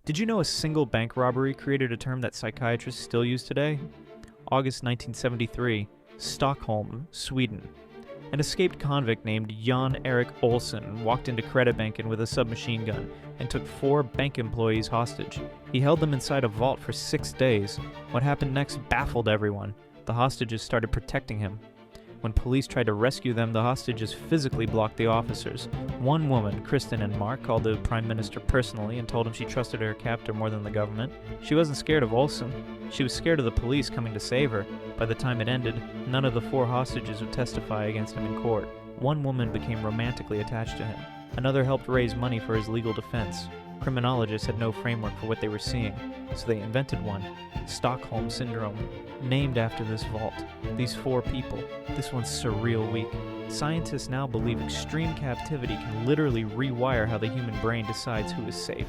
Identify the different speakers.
Speaker 1: Did you know a single bank robbery created a term that psychiatrists still use today? August 1973, Stockholm, Sweden. An escaped convict named Jan Erik Olsson walked into Creditbanken with a submachine gun and took 4 bank employees hostage. He held them inside a vault for 6 days. What happened next baffled everyone. The hostages started protecting him. When police tried to rescue them, the hostages physically blocked the officers. One woman, Kristen and Mark, called the Prime Minister personally and told him she trusted her captor more than the government. She wasn't scared of Olsson. She was scared of the police coming to save her. By the time it ended, none of the 4 hostages would testify against him in court. One woman became romantically attached to him. Another helped raise money for his legal defense. Criminologists had no framework for what they were seeing, so they invented one, Stockholm Syndrome, named after this vault. These 4 people, this one's surreal week. Scientists now believe extreme captivity can literally rewire how the human brain decides who is safe.